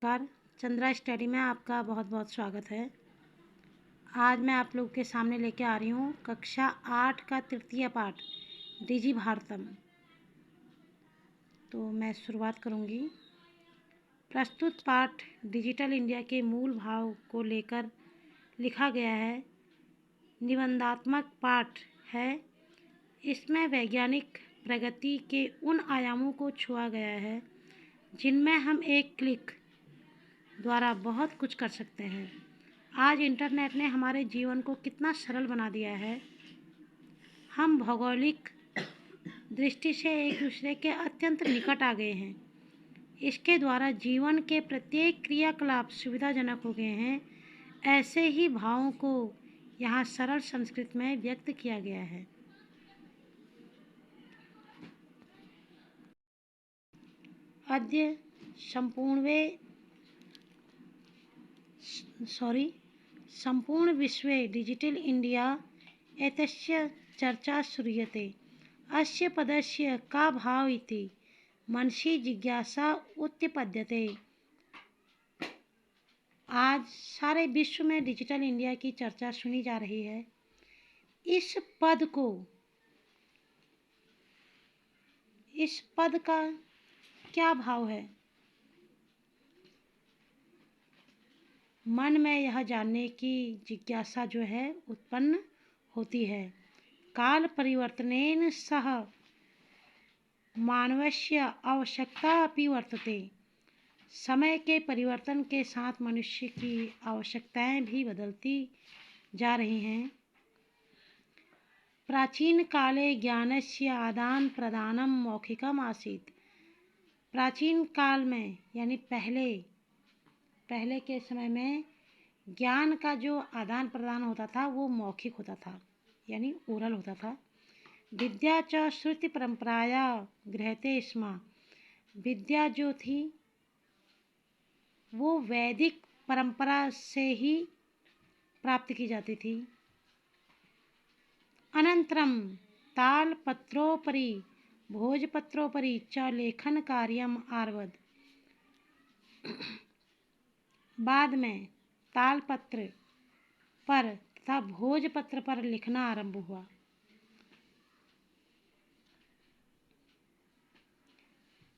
नमस्कार। चंद्रा स्टडी में आपका बहुत बहुत स्वागत है। आज मैं आप लोग के सामने लेके आ रही हूँ कक्षा 8 का तृतीय पाठ डिजी भारतम। तो मैं शुरुआत करूँगी। प्रस्तुत पाठ डिजिटल इंडिया के मूल भाव को लेकर लिखा गया है। निबंधात्मक पाठ है। इसमें वैज्ञानिक प्रगति के उन आयामों को छुआ गया है जिनमें हम एक क्लिक द्वारा बहुत कुछ कर सकते हैं। आज इंटरनेट ने हमारे जीवन को कितना सरल बना दिया है। हम भौगोलिक दृष्टि से एक दूसरे के अत्यंत निकट आ गए हैं। इसके द्वारा जीवन के प्रत्येक क्रियाकलाप सुविधाजनक हो गए हैं। ऐसे ही भावों को यहाँ सरल संस्कृत में व्यक्त किया गया है। अद्य सम्पूर्ण विश्वे डिजिटल इंडिया एतस्य चर्चा श्रूयते। अस्य पदस्य का भाव इति मनसि जिज्ञासा उत्पद्यते। आज सारे विश्व में डिजिटल इंडिया की चर्चा सुनी जा रही है। इस पद का क्या भाव है? मन में यह जानने की जिज्ञासा जो है उत्पन्न होती है। काल परिवर्तनेन सह मानवस्य आवश्यकता अपि वर्तते। समय के परिवर्तन के साथ मनुष्य की आवश्यकताएं भी बदलती जा रही हैं। प्राचीन काले ज्ञानस्य आदान प्रदानम मौखिकम आसीत्। प्राचीन काल में यानी पहले के समय में ज्ञान का जो आदान प्रदान होता था वो मौखिक होता था यानी ओरल होता था। विद्या च श्रुति परंपराया गृह्यते स्म। विद्या जो थी वो वैदिक परंपरा से ही प्राप्त की जाती थी। अनंतरम तालपत्रोपरि भोजपत्रोपरि च लेखन कार्यम आरभत। बाद में तालपत्र पर तथा भोजपत्र पर लिखना आरंभ हुआ।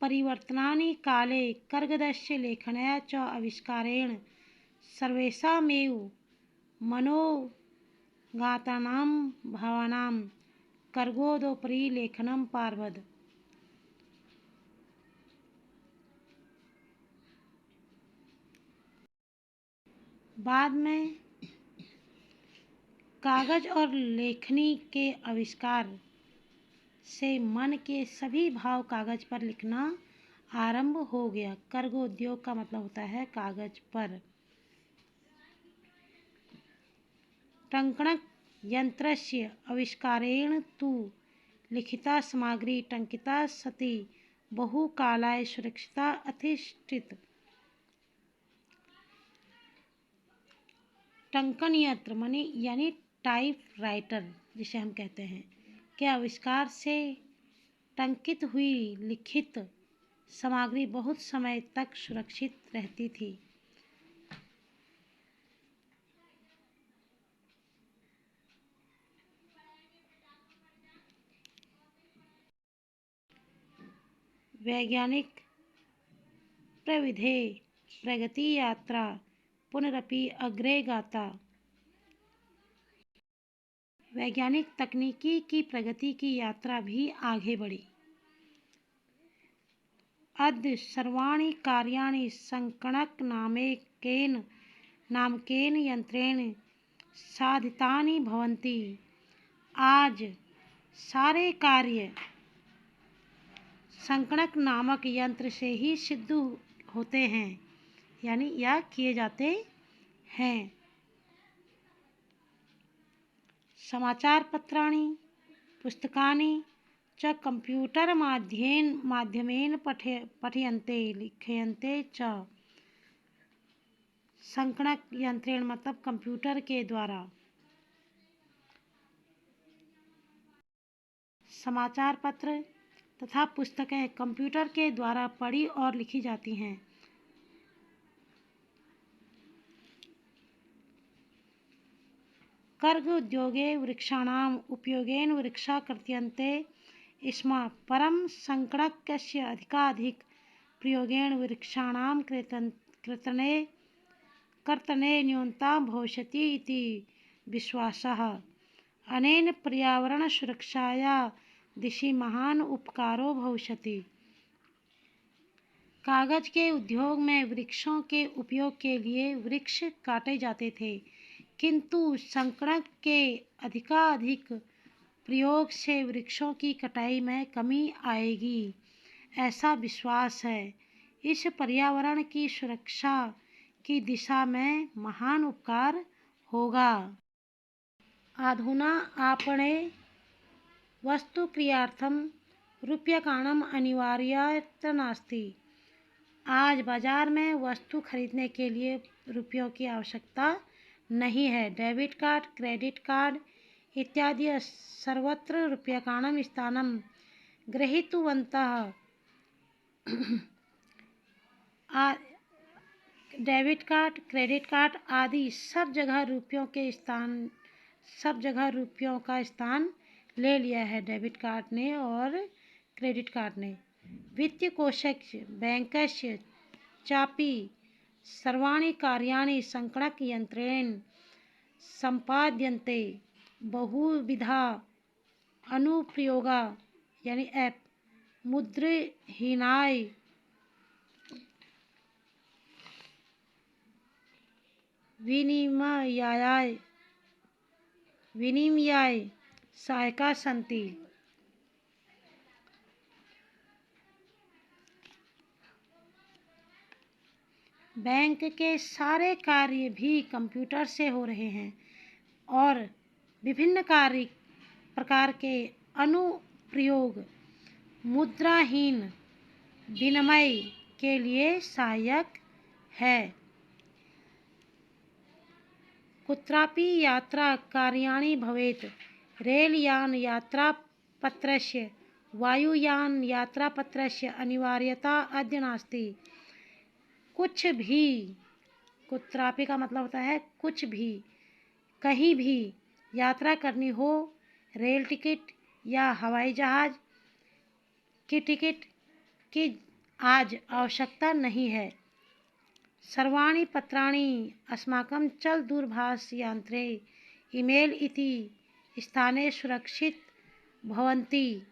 परिवर्तनानि काले कर्गदस्य लेखनया च आविष्कारेण सर्वेषामेव मनोगतानां भावानां कर्गोदोपरि लेखनं पारभत। बाद में कागज और लेखनी के आविष्कार से मन के सभी भाव कागज पर लिखना आरंभ हो गया। कर्गोद्योग का मतलब होता है कागज पर। टंकण यंत्रस्य आविष्कारेण तु लिखिता सामग्री टंकिता सती बहुकालाय सुरक्षिता अतिष्ठित। टंकन यंत्र यानी टाइप राइटर जिसे हम कहते हैं के आविष्कार से टंकित हुई लिखित सामग्री बहुत समय तक सुरक्षित रहती थी। वैज्ञानिक प्रविधे प्रगति यात्रा पुनरपि अग्रे गाता। वैज्ञानिक तकनीकी की प्रगति की यात्रा भी आगे बढ़ी। अद्य सर्वाणि कार्याणि संगणक नामकेन यंत्रेण साधितानि भवन्ति। आज सारे कार्य संगणक नामक यंत्र से ही सिद्ध होते हैं यानी या किए जाते हैं। समाचार पत्राणि पुस्तकानि च कंप्यूटर माध्यमेन पठ्यन्ते लिख्यन्ते च। संगणक यंत्रेण मतलब कंप्यूटर के द्वारा। समाचार पत्र तथा पुस्तकें कंप्यूटर के द्वारा पढ़ी और लिखी जाती हैं। कर्ग उद्योगे वृक्षाणाम् उपयोगेन वृक्षा कर्त्यन्ते स्म परं संकणकस्य अधिकाधिक प्रयोगेण वृक्षाणां कर्तने न्यूनता भविष्यति इति विश्वासः। अनेन पर्यावरणसुरक्षाया दिशि महान् उपकारो भविष्यति। कागज के उद्योग में वृक्षों के उपयोग के लिए वृक्ष काटे जाते थे, किंतु संकणक के अधिकाधिक प्रयोग से वृक्षों की कटाई में कमी आएगी, ऐसा विश्वास है। इस पर्यावरण की सुरक्षा की दिशा में महान उपकार होगा। अधुना आपणे वस्तुक्रियार्थं रूप्यकाणाम् अनिवार्यता नास्ति। आज बाजार में वस्तु खरीदने के लिए रुपयों की आवश्यकता नहीं है। डेबिट कार्ड, क्रेडिट कार्ड इत्यादि सर्वत्र रूप्यकाणां स्थानं गृहीतवन्तः। डेबिट कार्ड, क्रेडिट कार्ड आदि सब जगह रुपयों का स्थान ले लिया है डेबिट कार्ड ने और क्रेडिट कार्ड ने। वित्तकोशस्य बैंकस्य चापि सर्वाणि कार्याणि संगणकयन्त्रेण सम्पाद्यन्ते। बहुविधा अनुप्रयोगा यानी ऐप मुद्राहीनाय विनिमयाय सहायका सन्ति। बैंक के सारे कार्य भी कंप्यूटर से हो रहे हैं और विभिन्न प्रकार के अनुप्रयोग मुद्राहीन विनिमय के लिए सहायक है। कुत्रापि यात्रा कार्याणि भवेत्, रेलयान यात्रापत्रस्य वायुयान यात्रापत्रस्य अनिवार्यता अद्य नास्ति। कुछ भी, कुत्रापि का मतलब होता है कुछ भी, कहीं भी यात्रा करनी हो, रेल टिकट या हवाई जहाज की टिकट की आज आवश्यकता नहीं है। सर्वाणि पत्राणि अस्माकं चलदूरभाषयन्त्रे ईमेल इति स्थाने सुरक्षित भवन्ति,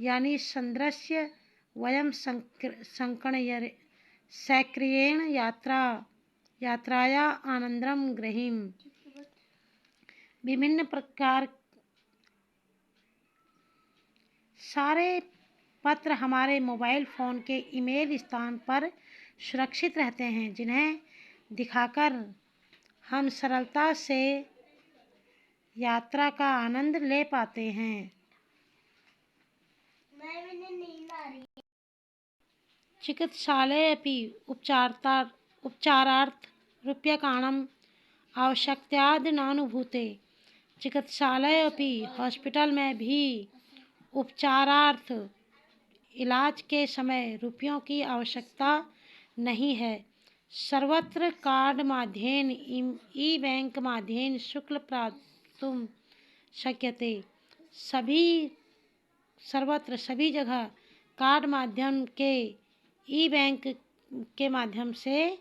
यानी संदर्श्य वयं सक्रियेण यात्राया आनंदं ग्रहीम। विभिन्न प्रकार सारे पत्र हमारे मोबाइल फ़ोन के ईमेल स्थान पर सुरक्षित रहते हैं, जिन्हें दिखाकर हम सरलता से यात्रा का आनंद ले पाते हैं। चिकित्सालये अपि उपचारार्थ रूप्यकाणाम् आवश्यकतादनुभूते। चिकित्सालय अपि हॉस्पिटल में भी उपचारार्थ इलाज के समय रुपयों की आवश्यकता नहीं है। सर्वत्र कार्ड माध्यमेन ई बैंक माध्यमेन शुल्क प्राप्तुं शक्यते। सर्वत्र सभी जगह कार्ड माध्यम के ई बैंक के माध्यम से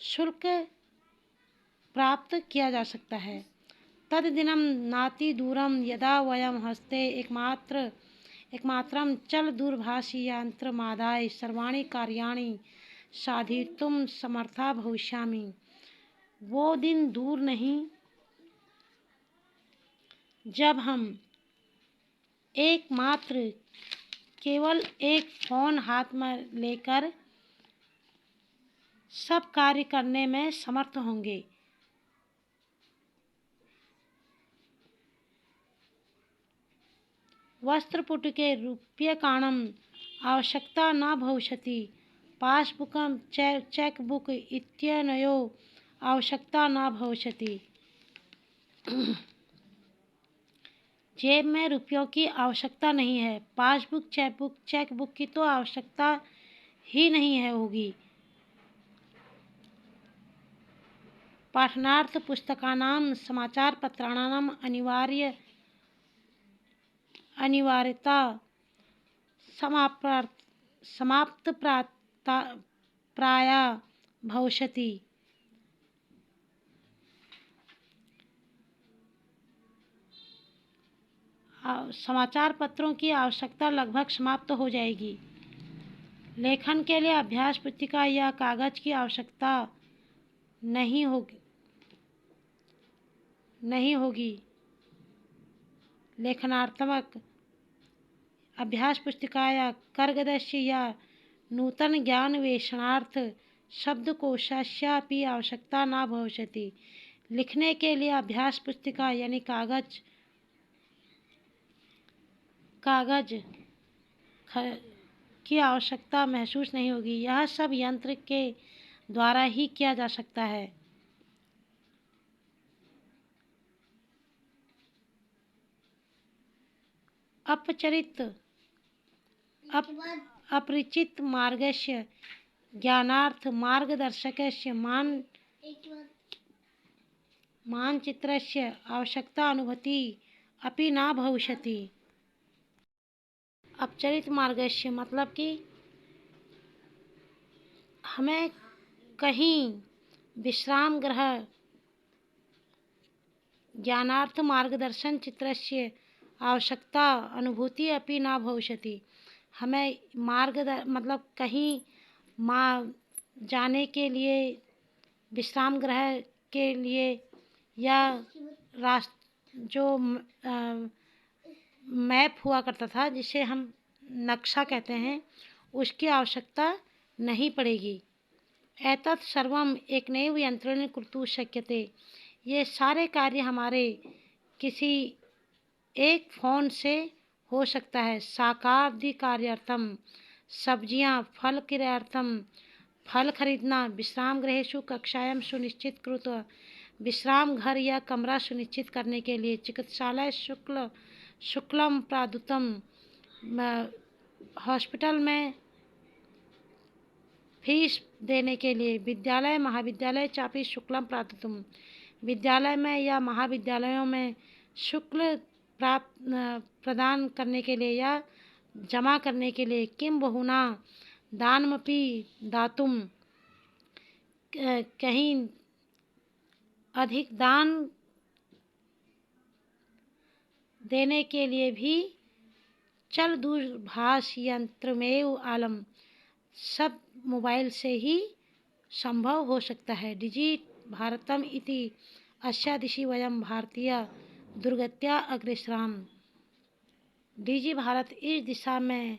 शुल्क प्राप्त किया जा सकता है। तद्दिनं नातिदूरं यदा वयं हस्ते एकमात्रं चलदूरभाषयन्त्रमादाय सर्वाणि कार्याणि साधयितुं समर्था भविष्यामि। वो दिन दूर नहीं जब हम केवल एक फ़ोन हाथ में लेकर सब कार्य करने में समर्थ होंगे। वस्त्रपुटके रूप्यकाणाम् आवश्यकता न भविष्यति। पासबुकं चेकबुक इत्यनयोः आवश्यकता न भविष्यति। जेब में रुपयों की आवश्यकता नहीं है। पासबुक चेकबुक की तो आवश्यकता ही नहीं है होगी। पाठनार्थ पुस्तकानां समाचारपत्राणाम् अनिवार्यता समाप्तप्राया भविष्यति। समाचार पत्रों की आवश्यकता लगभग समाप्त हो जाएगी। लेखन के लिए अभ्यास पुस्तिका या कागज की आवश्यकता नहीं होगी। लेखनात्मक अभ्यास पुस्तिका या कर्गदस्य या नूतन ज्ञानवेषणार्थ शब्दकोशस्यापि आवश्यकता न भविष्यति। लिखने के लिए अभ्यास पुस्तिका यानी कागज की आवश्यकता महसूस नहीं होगी। यह सब यंत्र के द्वारा ही किया जा सकता है। अपरिचित मार्गस्य ज्ञानार्थ मार्गदर्शकस्य मानचित्रस्य आवश्यकता अनुभूति अपि न भविष्यति। अपरिचित मार्गस्य मतलब कि हमें कहीं विश्राम गृह ज्ञानार्थ मार्गदर्शन चित्रस्य आवश्यकता अनुभूति अपि न भविष्यति। हमें मतलब कहीं जाने के लिए विश्राम गृह के लिए या जो मैप हुआ करता था जिसे हम नक्शा कहते हैं उसकी आवश्यकता नहीं पड़ेगी। एतत् सर्वम् एकनैव यंत्रेण कर्तुं शक्यते। ये सारे कार्य हमारे किसी एक फ़ोन से हो सकता है। शाकादि कार्यार्थम सब्जियां फल क्रयार्थम फल खरीदना विश्राम गृहेषु कक्षायां सुनिश्चित कृत्वा विश्राम घर या कमरा सुनिश्चित करने के लिए चिकित्सालय शुक्लम प्रादुतम हॉस्पिटल में फीस देने के लिए विद्यालय महाविद्यालय चापी शुक्लम प्रादुतम विद्यालय में या महाविद्यालयों में शुक्ल प्रदान करने के लिए या जमा करने के लिए किम बहुना दानमपि दातुम कहीं अधिक दान देने के लिए भी चल दूरभाष यंत्रमेव आलम सब मोबाइल से ही संभव हो सकता है। डिजि भारतम इति अस्या दिशि वयम भारतीय दुर्गत्या अग्रसराम। डिजि भारत इस दिशा में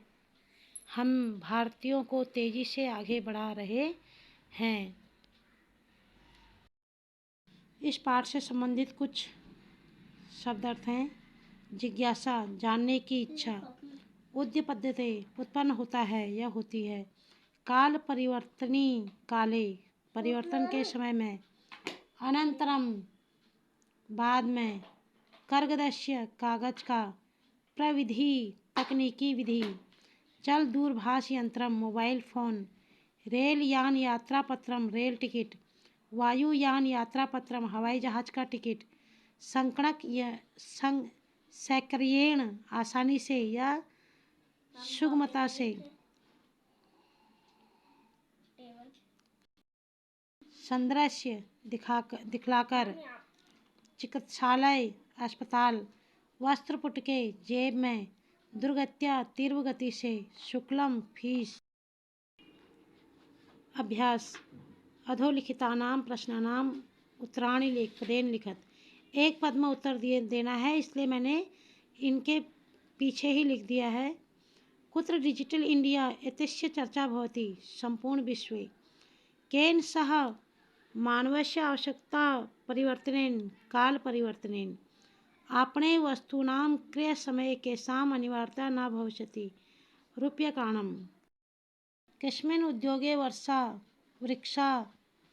हम भारतीयों को तेजी से आगे बढ़ा रहे हैं। इस पाठ से संबंधित कुछ शब्दार्थ हैं। जिज्ञासा जानने की इच्छा। उद्दीपद्यते उत्पन्न होता है या होती है। काल परिवर्तनी काले परिवर्तन के समय में। अनंतरम बाद में। कर्गदस्य कागज का। प्रविधि तकनीकी विधि। चल दूरभाष यंत्रम मोबाइल फोन। रेल यान यात्रा पत्रम रेल टिकट। वायुयान यात्रा पत्रम हवाई जहाज का टिकट। संकणक सक्रियण आसानी से या सुगमता से। संदृश्य दिखलाकर। चिकित्सालय अस्पताल। वस्त्र पुटके जेब में। दुर्गत्या तीव्र गति से। शुक्लम फीस। अभ्यास अधोलिखितानां प्रश्नानां उत्तराणि पदेन लिखत। एक पद में उत्तर देना है इसलिए मैंने इनके पीछे ही लिख दिया है। कुत्र डिजिटल इंडिया एतस्य चर्चा भवति संपूर्ण विश्वे। केन सह मानवस्य आवश्यकता परिवर्तनेन काल परिवर्तनेन। आपणे वस्तूनां क्रय समये केषाम् अनिवार्यता न भविष्यति। रूप्यकाणां। कस्मिन् उद्योगे वर्षा वृक्षा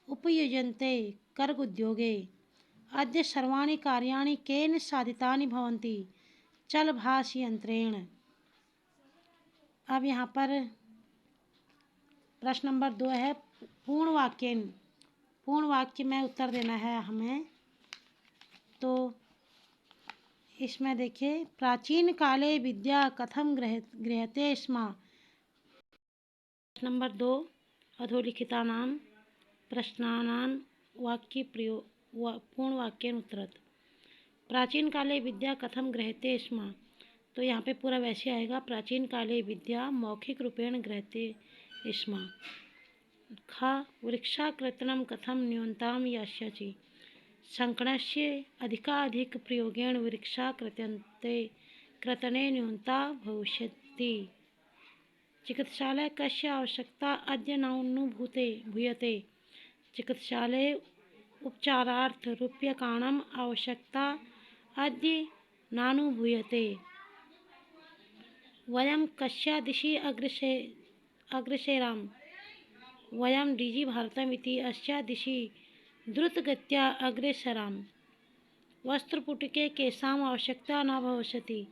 उपयुज्यन्ते कर्ग उद्योगे। अद्य सर्वाणि कार्याणि केन साधितानि भवन्ति चलभाष यंत्रेण। अब यहाँ पर प्रश्न नंबर 2 है पूर्ण वाक्यन पूर्ण वाक्य में उत्तर देना है हमें। तो इसमें देखिए, प्राचीन काले विद्या कथम गृह्यते स्म। नंबर 2, अधोलिखितानां प्रश्नानां वाक्य प्रयोग पूर्ण वाक्येन उत्तरत्। प्राचीन काले विद्या कथम गृह्यते स्म, तो यहाँ पे पूरा वैसे आएगा, प्राचीन काले विद्या मौखिक रूपेण गृह्यते स्म। ख, वृक्षाकृतनं कथम न्यूनतां यास्यति, संकणस्य अधिकाधिक प्रयोगेण कृतने न्यूनता भविष्यति। चिकित्सालय कस्य आवश्यकता अद्य भूयते, चिकित्सालय उपचारार्थ रूप्यकाणाम् आवश्यकता अद्य नानुभूयते। वयं कस्या दिशि अग्रसेराम, वयं डिजि भारतम् इति अस्या दिशि द्रुतगत्या अग्रेसराम। वस्त्रपुटके केषाम् आवश्यकता न भविष्यति,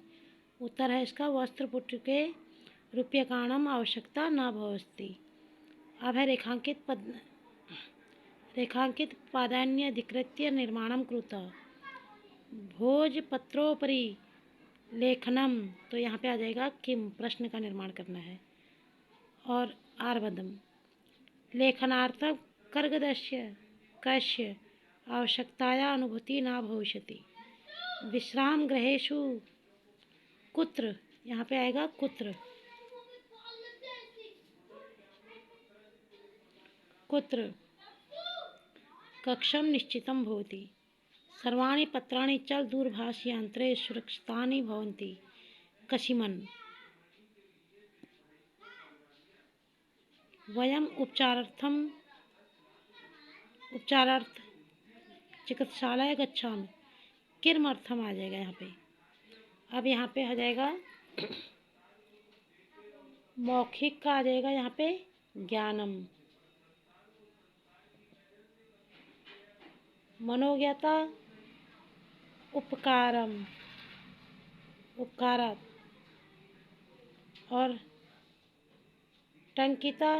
उत्तर है इसका, वस्त्रपुटके रूप्यकाणाम् आवश्यकता न भविष्यति। अब है रेखांकित पादान्यधिकृत्य निर्माणं कृतः, भोजपत्रोपरि लेखनम, तो यहाँ पे आ जाएगा किम, प्रश्न का निर्माण करना है। और आर्वदम, लेखनार्थं कर्गदस्य कस्य आवश्यकताया अनुभूति न भविष्यति। विश्राम गृहेषु कुत्र, यहाँ पे आएगा कुत्र, कुत्र कक्षं निश्चितं भवति। सर्वाणि पत्राणि चल दूरभाषयन्त्रे सुरक्षितानि भवन्ति। कस्मिन्, वयम् उपचारार्थ चिकित्सालय गच्छामि। किमर्थम आ जाएगा यहाँ पे। अब यहाँ पे आ जाएगा मौखिक का आ जाएगा यहाँ पे ज्ञानम, मनोज्ञता उपकारम, उपकारात, और टंकिता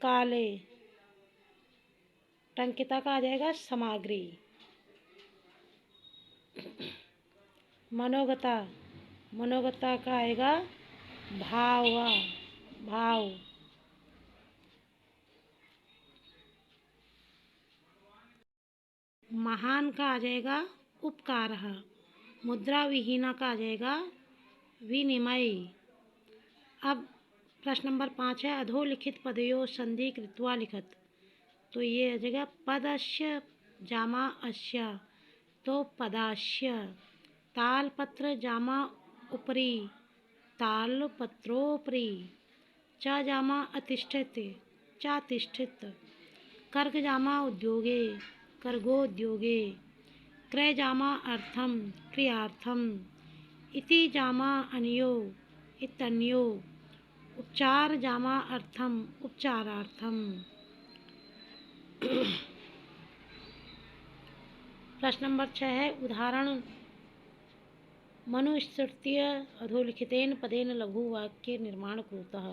काले, टंकिता का आ जाएगा सामग्री। मनोगता, मनोगता का आएगा भाव, भाव। महान का आ जाएगा उपकारः। मुद्रा विहीना का आ जाएगा विनिमय। अब प्रश्न नंबर 5 है, अधोलिखित पदयोः संधि कृत्वा लिखत, तो ये आ जाएगा पदस्य जामा अस्य, तो पदास्य। तालपत्र जामा उपरि, तालपत्रोपरि। च जामा अतिष्ठित, चातिष्ठित। कर्ग जामा उद्योगे, कर्गोद्योगे। क्रय जामा अर्थम, क्रियार्थम। इति जामा अन्यो, इत्यन्यो। उपचार जामा अर्थम, उपचारार्थम। प्रश्न नंबर 6 है, उदाहरण मनुस्मृत्य अधोलिखितेन पदेन लघु वाक्य निर्माण कुरुतः,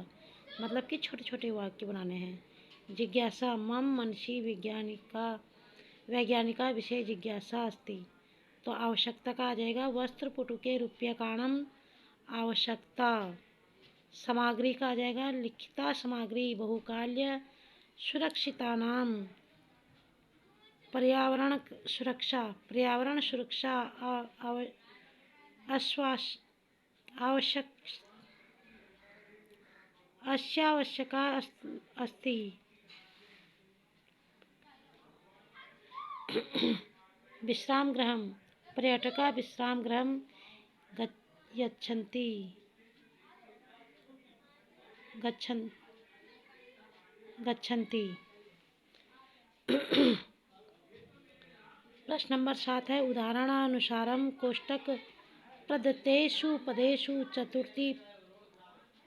मतलब कि छोटे छोटे वाक्य बनाने हैं। जिज्ञासा, मम मनसि वैज्ञानिका विषय जिज्ञासा अस्ति, तो आवश्यकता का आ जाएगा वस्त्रपुटुके रूप्यकाणम आवश्यकता। सामग्री का आ जाएगा लिखिता सामग्री, बहुकाल्य सुरक्षितानाम। पर्यावरण सुरक्षा, पर्यावरण सुरक्षा अत्यावश्यका अस्ति। विश्राम गृहम, पर्यटका विश्राम गृहम गच्छन्ति, गच्छन्ति। प्रश्न नंबर 7 है, उदाहरणानुसारम कोष्टक प्रदत्तेषु पदेषु चतुर्थी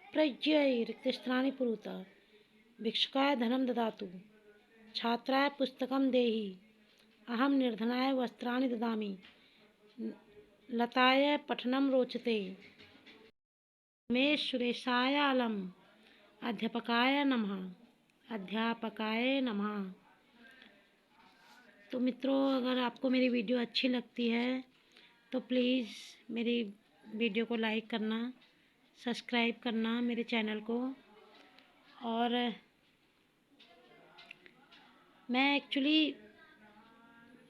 प्रज्ञय रिक्तस्थानानि पूरयतु। भिक्षुकाय धनं ददातु, छात्राय पुस्तकं देहि, अहं निर्धनाय वस्त्राणि ददामि, लताय पठनं रोचते, मे सुरेशाय अलम्, अध्यापकाय नमः। अध्यापकाय नमः। तो मित्रों, अगर आपको मेरी वीडियो अच्छी लगती है तो प्लीज़ मेरी वीडियो को लाइक करना, सब्सक्राइब करना मेरे चैनल को। और मैं एक्चुअली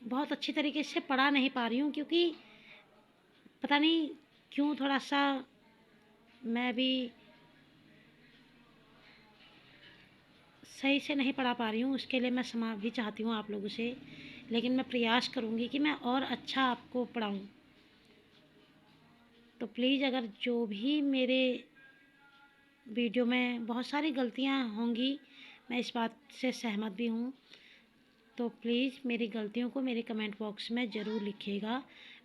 बहुत अच्छी तरीके से पढ़ा नहीं पा रही हूँ, क्योंकि पता नहीं क्यों थोड़ा सा मैं भी सही से नहीं पढ़ा पा रही हूँ। उसके लिए मैं क्षमा भी चाहती हूँ आप लोगों से, लेकिन मैं प्रयास करूँगी कि मैं और अच्छा आपको पढ़ाऊँ। तो प्लीज़, अगर जो भी मेरे वीडियो में बहुत सारी गलतियाँ होंगी, मैं इस बात से सहमत भी हूँ, तो प्लीज़ मेरी गलतियों को मेरे कमेंट बॉक्स में ज़रूर लिखिएगा।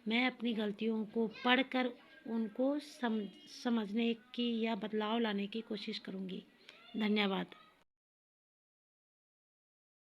मैं अपनी गलतियों को पढ़कर उनको समझने की या बदलाव लाने की कोशिश करूँगी। धन्यवाद।